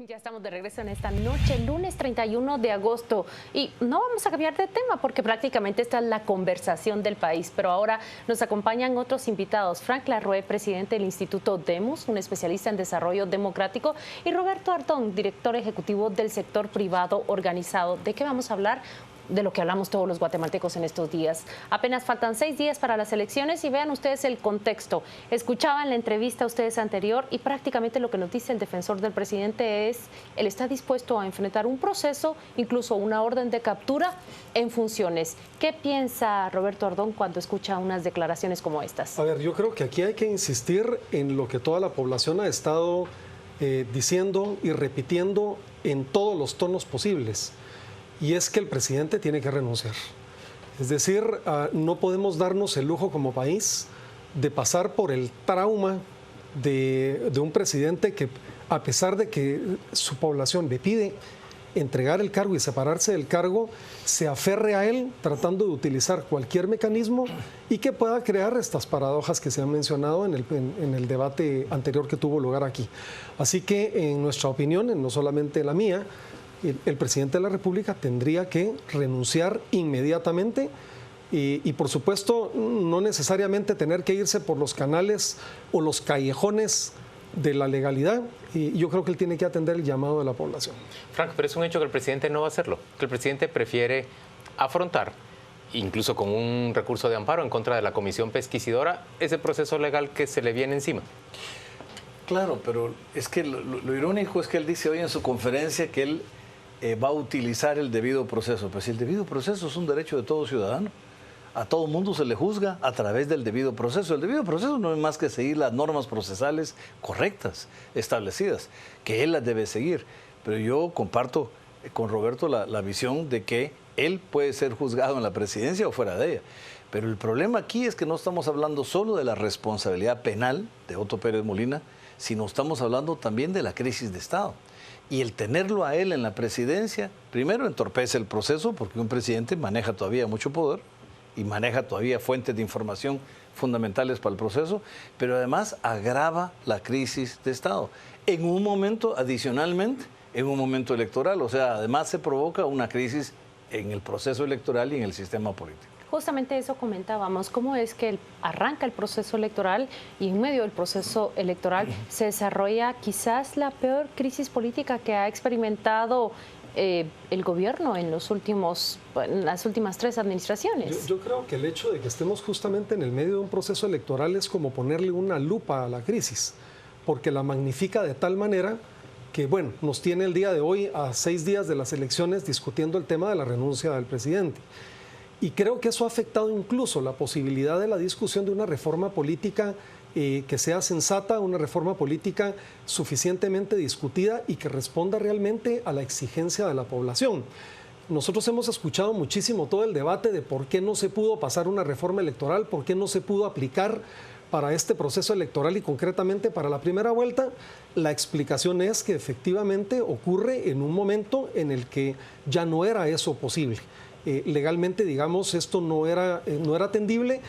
Ya estamos de regreso en esta noche, lunes 31 de agosto, y no vamos a cambiar de tema porque prácticamente esta es la conversación del país, pero ahora nos acompañan otros invitados. Frank Larroé, presidente del Instituto Demos, un especialista en desarrollo democrático, y Roberto Ardón, director ejecutivo del sector privado organizado. ¿De qué vamos a hablar? De lo que hablamos todos los guatemaltecos en estos días. Apenas faltan 6 días para las elecciones y vean ustedes el contexto. Escuchaban la entrevista a ustedes anterior y prácticamente lo que nos dice el defensor del presidente es, él está dispuesto a enfrentar un proceso, incluso una orden de captura en funciones. ¿Qué piensa Roberto Ardón cuando escucha unas declaraciones como estas? A ver, yo creo que aquí hay que insistir en lo que toda la población ha estado diciendo y repitiendo en todos los tonos posibles. Y es que el presidente tiene que renunciar. Es decir, no podemos darnos el lujo como país de pasar por el trauma de un presidente que, a pesar de que su población le pide entregar el cargo y separarse del cargo, se aferre a él tratando de utilizar cualquier mecanismo y que pueda crear estas paradojas que se han mencionado en el debate anterior que tuvo lugar aquí. Así que, en nuestra opinión, no solamente la mía, el presidente de la República tendría que renunciar inmediatamente y, por supuesto, no necesariamente tener que irse por los canales o los callejones de la legalidad. Y yo creo que él tiene que atender el llamado de la población. Frank, pero es un hecho que el presidente no va a hacerlo, que el presidente prefiere afrontar, incluso con un recurso de amparo en contra de la comisión pesquisidora, ese proceso legal que se le viene encima. Claro, pero es que lo irónico es que él dice hoy en su conferencia que él va a utilizar el debido proceso. Pues si el debido proceso es un derecho de todo ciudadano, a todo mundo se le juzga a través del debido proceso. El debido proceso no es más que seguir las normas procesales correctas, establecidas, que él las debe seguir. Pero yo comparto con Roberto la visión de que él puede ser juzgado en la presidencia o fuera de ella. Pero el problema aquí es que no estamos hablando solo de la responsabilidad penal de Otto Pérez Molina, sino estamos hablando también de la crisis de Estado. Y el tenerlo a él en la presidencia, primero entorpece el proceso, porque un presidente maneja todavía mucho poder y maneja todavía fuentes de información fundamentales para el proceso, pero además agrava la crisis de Estado. En un momento, adicionalmente, en un momento electoral, o sea, además se provoca una crisis en el proceso electoral y en el sistema político. Justamente eso comentábamos, cómo es que arranca el proceso electoral y en medio del proceso electoral se desarrolla quizás la peor crisis política que ha experimentado el gobierno en las últimas 3 administraciones. Yo creo que el hecho de que estemos justamente en el medio de un proceso electoral es como ponerle una lupa a la crisis, porque la magnifica de tal manera que, bueno, nos tiene el día de hoy, a 6 días de las elecciones, discutiendo el tema de la renuncia del presidente. Y creo que eso ha afectado incluso la posibilidad de la discusión de una reforma política que sea sensata, una reforma política suficientemente discutida y que responda realmente a la exigencia de la población. Nosotros hemos escuchado muchísimo todo el debate de por qué no se pudo pasar una reforma electoral, por qué no se pudo aplicar para este proceso electoral y concretamente para la primera vuelta. La explicación es que efectivamente ocurre en un momento en el que ya no era eso posible. Legalmente, digamos, esto no era atendible,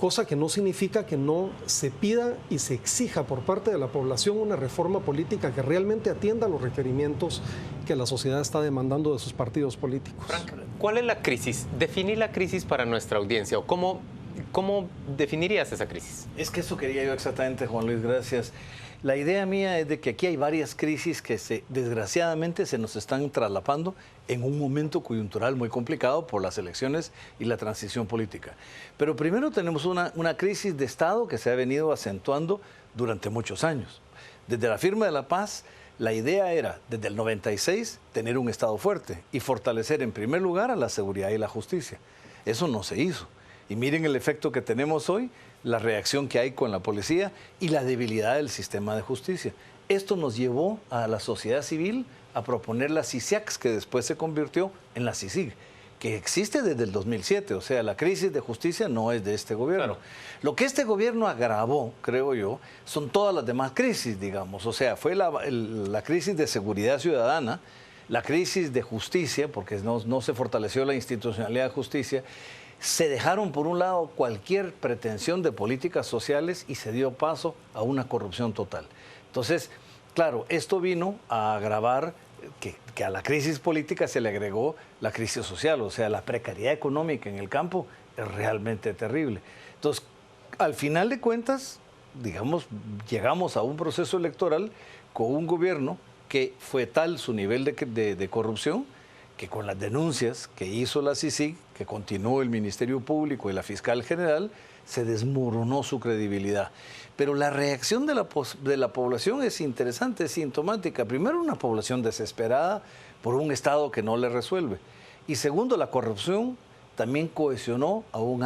cosa que no significa que no se pida y se exija por parte de la población una reforma política que realmente atienda los requerimientos que la sociedad está demandando de sus partidos políticos. Frank, ¿cuál es la crisis? Definir la crisis para nuestra audiencia, o ¿cómo definirías esa crisis? Es que eso quería yo exactamente, Juan Luis, gracias. La idea mía es de que aquí hay varias crisis que desgraciadamente se nos están traslapando en un momento coyuntural muy complicado por las elecciones y la transición política. Pero primero tenemos una crisis de Estado que se ha venido acentuando durante muchos años. Desde la firma de la paz, la idea era, desde el 96, tener un Estado fuerte y fortalecer en primer lugar a la seguridad y la justicia. Eso no se hizo. Y miren el efecto que tenemos hoy, la reacción que hay con la policía y la debilidad del sistema de justicia. Esto nos llevó a la sociedad civil a proponer la CICIAX, que después se convirtió en la CICIG, que existe desde el 2007. O sea, la crisis de justicia no es de este gobierno. Claro. Lo que este gobierno agravó, creo yo, son todas las demás crisis, digamos. O sea, fue la crisis de seguridad ciudadana, la crisis de justicia, porque no se fortaleció la institucionalidad de justicia. Se dejaron por un lado cualquier pretensión de políticas sociales y se dio paso a una corrupción total. Entonces, Claro, esto vino a agravar que a la crisis política se le agregó la crisis social, o sea, la precariedad económica en el campo es realmente terrible. Entonces, al final de cuentas, digamos, llegamos a un proceso electoral con un gobierno que fue tal su nivel de corrupción que con las denuncias que hizo la CICIG, que continuó el Ministerio Público y la Fiscal General, se desmoronó su credibilidad. Pero la reacción de la población es interesante, es sintomática. Primero, una población desesperada por un Estado que no le resuelve. Y segundo, la corrupción también cohesionó a un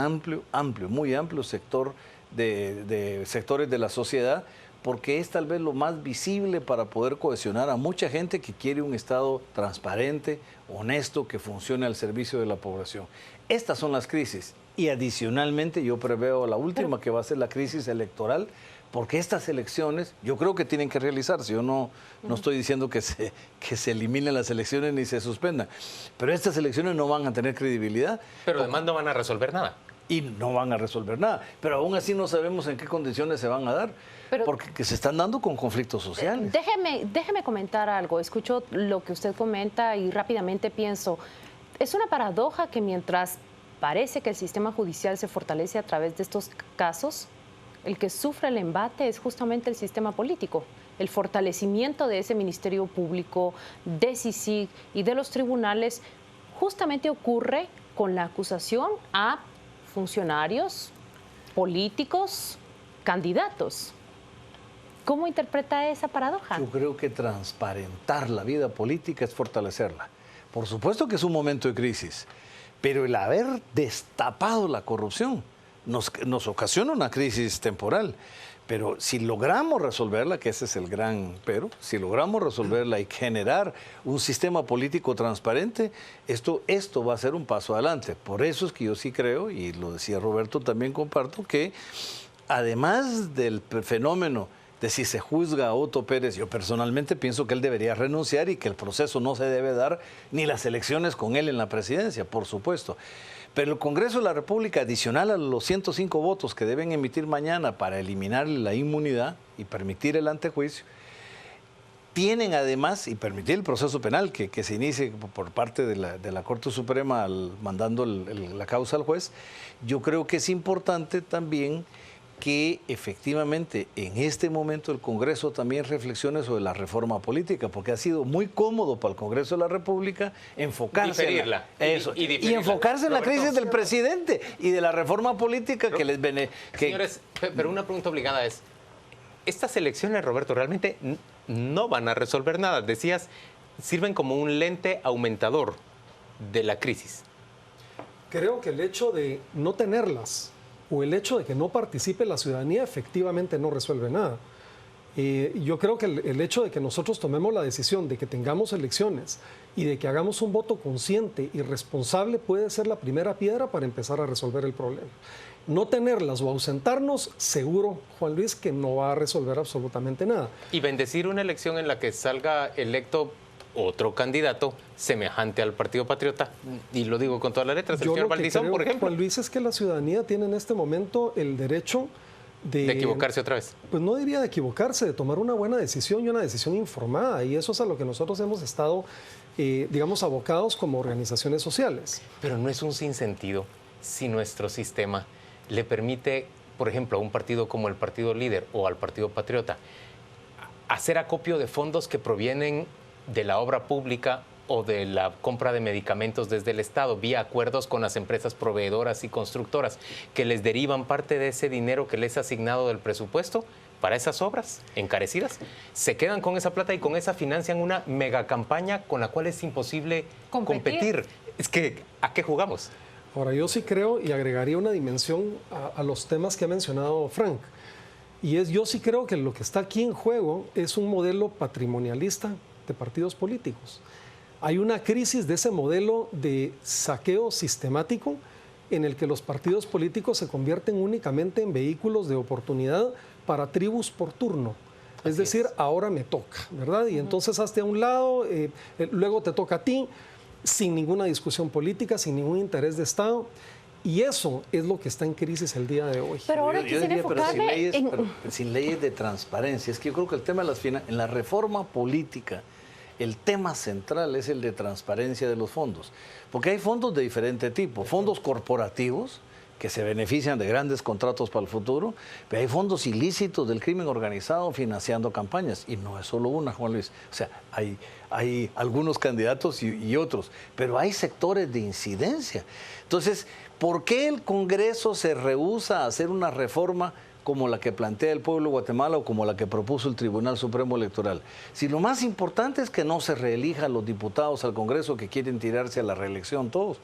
muy amplio sector de sectores de la sociedad, porque es tal vez lo más visible para poder cohesionar a mucha gente que quiere un Estado transparente, honesto, que funcione al servicio de la población. Estas son las crisis. Y adicionalmente yo preveo la última, que va a ser la crisis electoral, porque estas elecciones yo creo que tienen que realizarse. Yo no estoy diciendo que se eliminen las elecciones ni se suspendan, pero estas elecciones no van a tener credibilidad. Pero además no van a resolver nada. Y no van a resolver nada. Pero aún así no sabemos en qué condiciones se van a dar, porque se están dando con conflictos sociales. Déjeme comentar algo. Escucho lo que usted comenta y rápidamente pienso, es una paradoja que mientras parece que el sistema judicial se fortalece a través de estos casos, el que sufre el embate es justamente el sistema político. El fortalecimiento de ese Ministerio Público, de CICIG y de los tribunales justamente ocurre con la acusación a funcionarios, políticos, candidatos. ¿Cómo interpreta esa paradoja? Yo creo que transparentar la vida política es fortalecerla. Por supuesto que es un momento de crisis, pero el haber destapado la corrupción nos ocasiona una crisis temporal. Pero si logramos resolverla, que ese es el gran pero, si logramos resolverla y generar un sistema político transparente, esto va a ser un paso adelante. Por eso es que yo sí creo, y lo decía Roberto, también comparto, que además del fenómeno de si se juzga a Otto Pérez, yo personalmente pienso que él debería renunciar y que el proceso no se debe dar ni las elecciones con él en la presidencia, por supuesto. Pero el Congreso de la República, adicional a los 105 votos que deben emitir mañana para eliminar la inmunidad y permitir el antejuicio, tienen además, y permitir el proceso penal que se inicie por parte de la Corte Suprema mandando la causa al juez, yo creo que es importante también que efectivamente en este momento el Congreso también reflexione sobre la reforma política, porque ha sido muy cómodo para el Congreso de la República enfocarse y enfocarse en la crisis del presidente y de la reforma política que les beneficia. Señores, pero una pregunta obligada es, estas elecciones, Roberto, realmente no van a resolver nada. Decías, sirven como un lente aumentador de la crisis. Creo que el hecho de no tenerlas o el hecho de que no participe la ciudadanía efectivamente no resuelve nada. Yo creo que el hecho de que nosotros tomemos la decisión de que tengamos elecciones y de que hagamos un voto consciente y responsable puede ser la primera piedra para empezar a resolver el problema. No tenerlas o ausentarnos, seguro, Juan Luis, que no va a resolver absolutamente nada. Y bendecir una elección en la que salga electo otro candidato semejante al Partido Patriota, y lo digo con todas las letras, el señor Valdizón, por ejemplo. Juan Luis, es que la ciudadanía tiene en este momento el derecho de equivocarse otra vez. Pues no diría de equivocarse, de tomar una buena decisión y una decisión informada, y eso es a lo que nosotros hemos estado, digamos, abocados como organizaciones sociales. Pero no es un sinsentido si nuestro sistema le permite, por ejemplo, a un partido como el Partido Líder o al Partido Patriota, hacer acopio de fondos que provienen de la obra pública o de la compra de medicamentos desde el Estado, vía acuerdos con las empresas proveedoras y constructoras, que les derivan parte de ese dinero que les ha asignado del presupuesto para esas obras encarecidas. Se quedan con esa plata y con esa financian una mega campaña con la cual es imposible competir. Es que, ¿a qué jugamos? Ahora, yo sí creo, y agregaría una dimensión a los temas que ha mencionado Frank, y yo sí creo que lo que está aquí en juego es un modelo patrimonialista de partidos políticos. Hay una crisis de ese modelo de saqueo sistemático en el que los partidos políticos se convierten únicamente en vehículos de oportunidad para tribus por turno. Es decir, ahora me toca, ¿verdad? Y entonces hazte a un lado, luego te toca a ti, sin ninguna discusión política, sin ningún interés de Estado. Y eso es lo que está en crisis el día de hoy. Pero ahora quisiera enfocarme sin leyes de transparencia. Es que yo creo que el tema de las finanzas, en la reforma política, el tema central es el de transparencia de los fondos. Porque hay fondos de diferente tipo. Fondos corporativos, que se benefician de grandes contratos para el futuro, pero hay fondos ilícitos del crimen organizado financiando campañas, y no es solo una, Juan Luis. O sea, hay algunos candidatos y otros, pero hay sectores de incidencia. Entonces, ¿por qué el Congreso se rehúsa a hacer una reforma como la que plantea el pueblo de Guatemala o como la que propuso el Tribunal Supremo Electoral? Si lo más importante es que no se reelijan los diputados al Congreso que quieren tirarse a la reelección todos.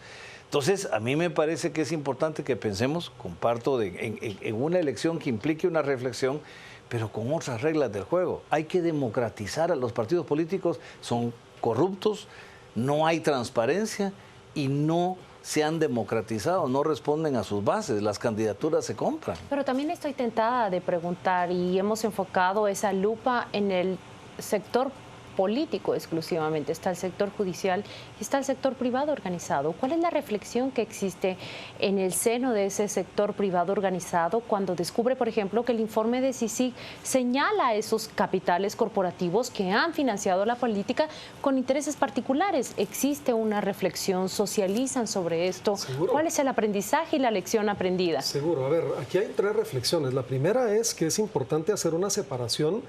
Entonces, a mí me parece que es importante que pensemos, comparto, en una elección que implique una reflexión, pero con otras reglas del juego. Hay que democratizar a los partidos políticos, son corruptos, no hay transparencia y no se han democratizado, no responden a sus bases, las candidaturas se compran. Pero también estoy tentada de preguntar, y hemos enfocado esa lupa en el sector político exclusivamente, está el sector judicial y está el sector privado organizado. ¿Cuál es la reflexión que existe en el seno de ese sector privado organizado cuando descubre, por ejemplo, que el informe de CICIG señala a esos capitales corporativos que han financiado la política con intereses particulares? ¿Existe una reflexión? ¿Socializan sobre esto? Seguro. ¿Cuál es el aprendizaje y la lección aprendida? Seguro. A ver, aquí hay 3 reflexiones. La primera es que es importante hacer una separación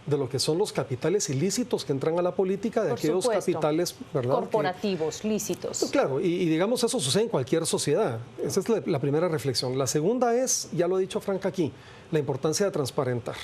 de lo que son los capitales ilícitos que entran a la política, de Por aquellos supuesto, capitales, ¿verdad?, corporativos, lícitos. Claro, y digamos, eso sucede en cualquier sociedad. Esa es la primera reflexión. La segunda es, ya lo ha dicho Frank aquí, la importancia de transparentar.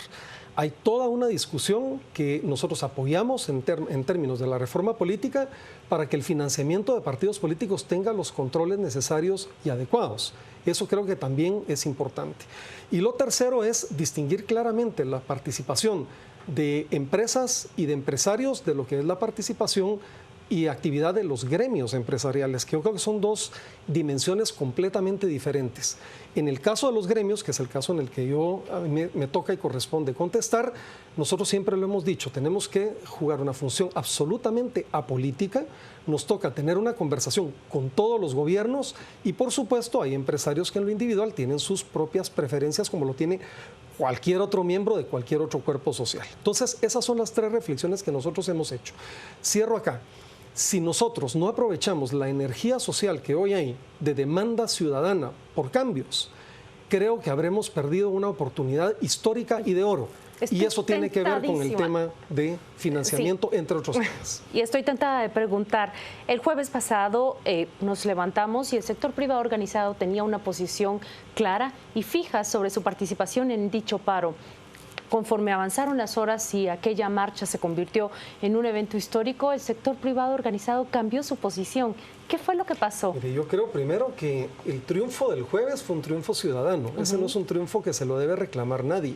Hay toda una discusión que nosotros apoyamos en términos de la reforma política para que el financiamiento de partidos políticos tenga los controles necesarios y adecuados. Eso creo que también es importante. Y lo tercero es distinguir claramente la participación de empresas y de empresarios de lo que es la participación y actividad de los gremios empresariales, que yo creo que son 2 dimensiones completamente diferentes. En el caso de los gremios, que es el caso en el que a mí me toca y corresponde contestar, nosotros siempre lo hemos dicho, tenemos que jugar una función absolutamente apolítica, nos toca tener una conversación con todos los gobiernos y, por supuesto, hay empresarios que en lo individual tienen sus propias preferencias, como lo tiene cualquier otro miembro de cualquier otro cuerpo social. Entonces, esas son las 3 reflexiones que nosotros hemos hecho. Cierro acá. Si nosotros no aprovechamos la energía social que hoy hay de demanda ciudadana por cambios, creo que habremos perdido una oportunidad histórica y de oro. Y eso tiene que ver con el tema de financiamiento, sí, entre otros temas. Y estoy tentada de preguntar, el jueves pasado nos levantamos y el sector privado organizado tenía una posición clara y fija sobre su participación en dicho paro. Conforme avanzaron las horas y aquella marcha se convirtió en un evento histórico, el sector privado organizado cambió su posición. ¿Qué fue lo que pasó? Mire, yo creo primero que el triunfo del jueves fue un triunfo ciudadano. Ese no es un triunfo que se lo debe reclamar nadie.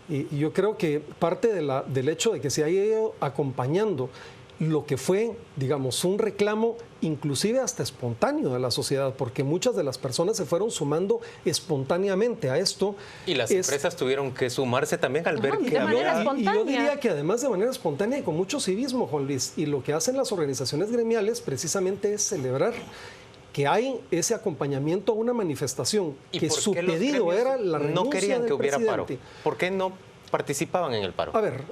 Y yo creo que parte del hecho de que se haya ido acompañando lo que fue, digamos, un reclamo inclusive hasta espontáneo de la sociedad, porque muchas de las personas se fueron sumando espontáneamente a esto. Y las empresas tuvieron que sumarse también al ver que había... Y yo diría que además de manera espontánea y con mucho civismo, Juan Luis, y lo que hacen las organizaciones gremiales precisamente es celebrar que hay ese acompañamiento a una manifestación, que su pedido era la renuncia no querían del que hubiera presidente. paro. ¿Por qué no participaban en el paro? A ver,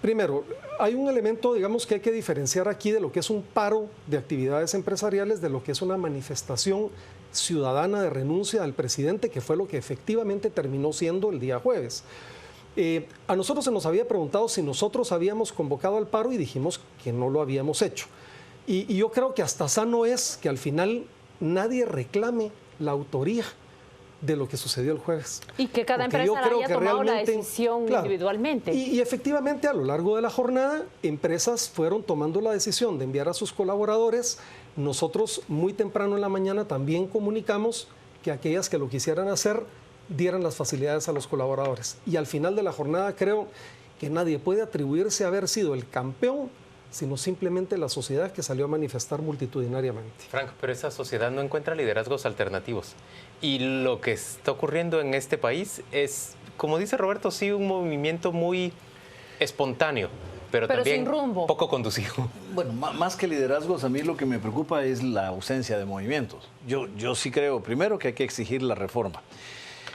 primero, hay un elemento, digamos, que hay que diferenciar aquí de lo que es un paro de actividades empresariales de lo que es una manifestación ciudadana de renuncia al presidente, que fue lo que efectivamente terminó siendo el día jueves. A nosotros se nos había preguntado si nosotros habíamos convocado al paro y dijimos que no lo habíamos hecho. Y yo creo que hasta sano es que al final nadie reclame la autoría de lo que sucedió el jueves. Y que cada empresa haya tomado la decisión individualmente. Y efectivamente, a lo largo de la jornada, empresas fueron tomando la decisión de enviar a sus colaboradores. Nosotros, muy temprano en la mañana, también comunicamos que aquellas que lo quisieran hacer dieran las facilidades a los colaboradores. Y al final de la jornada, creo que nadie puede atribuirse a haber sido el campeón, sino simplemente la sociedad que salió a manifestar multitudinariamente. Frank, pero esa sociedad no encuentra liderazgos alternativos. Y lo que está ocurriendo en este país es, como dice Roberto, sí, un movimiento muy espontáneo. pero también sin rumbo. poco conducivo. Bueno, más que liderazgos, a mí lo que me preocupa es la ausencia de movimientos. Yo sí creo, primero, que hay que exigir la reforma.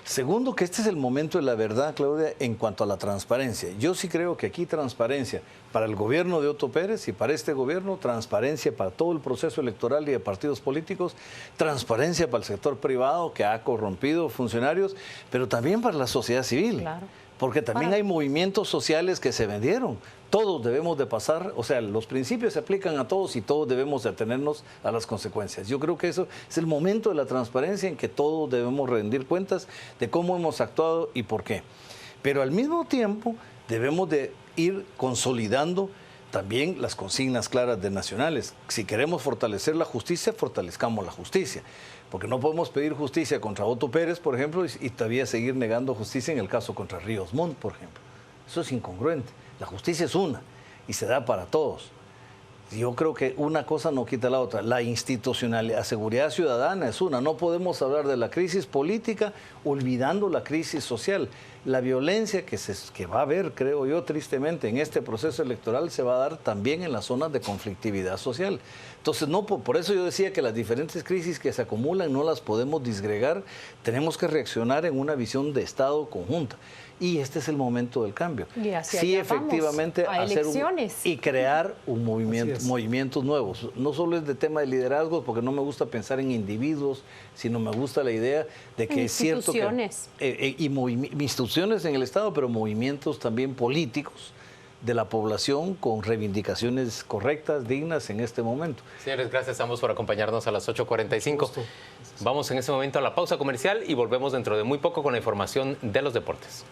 Segundo, que este es el momento de la verdad, Claudia, en cuanto a la transparencia. Yo sí creo que aquí transparencia para el gobierno de Otto Pérez y para este gobierno, transparencia para todo el proceso electoral y de partidos políticos, transparencia para el sector privado que ha corrompido funcionarios, pero también para la sociedad civil. Claro. Porque también hay movimientos sociales que se vendieron. Todos debemos de pasar, o sea, los principios se aplican a todos y todos debemos de atenernos a las consecuencias. Yo creo que eso es el momento de la transparencia en que todos debemos rendir cuentas de cómo hemos actuado y por qué. Pero al mismo tiempo debemos de ir consolidando también las consignas claras de nacionales. Si queremos fortalecer la justicia, fortalezcamos la justicia. Porque no podemos pedir justicia contra Otto Pérez, por ejemplo, y todavía seguir negando justicia en el caso contra Ríos Montt, por ejemplo. Eso es incongruente. La justicia es una y se da para todos. Yo creo que una cosa no quita la otra. La institucionalidad, la seguridad ciudadana es una. No podemos hablar de la crisis política olvidando la crisis social. La violencia que va a haber, creo yo, tristemente, en este proceso electoral se va a dar también en las zonas de conflictividad social. Entonces, no, por eso yo decía que las diferentes crisis que se acumulan no las podemos disgregar. Tenemos que reaccionar en una visión de Estado conjunta. Y este es el momento del cambio. Sí, efectivamente, hacer y crear un movimiento, movimientos nuevos. No solo es de tema de liderazgo, porque no me gusta pensar en individuos, sino me gusta la idea de que es cierto que instituciones en el Estado, pero movimientos también políticos de la población con reivindicaciones correctas, dignas en este momento. Señores, gracias a ambos por acompañarnos a las 8:45. Vamos en este momento a la pausa comercial y volvemos dentro de muy poco con la información de los deportes.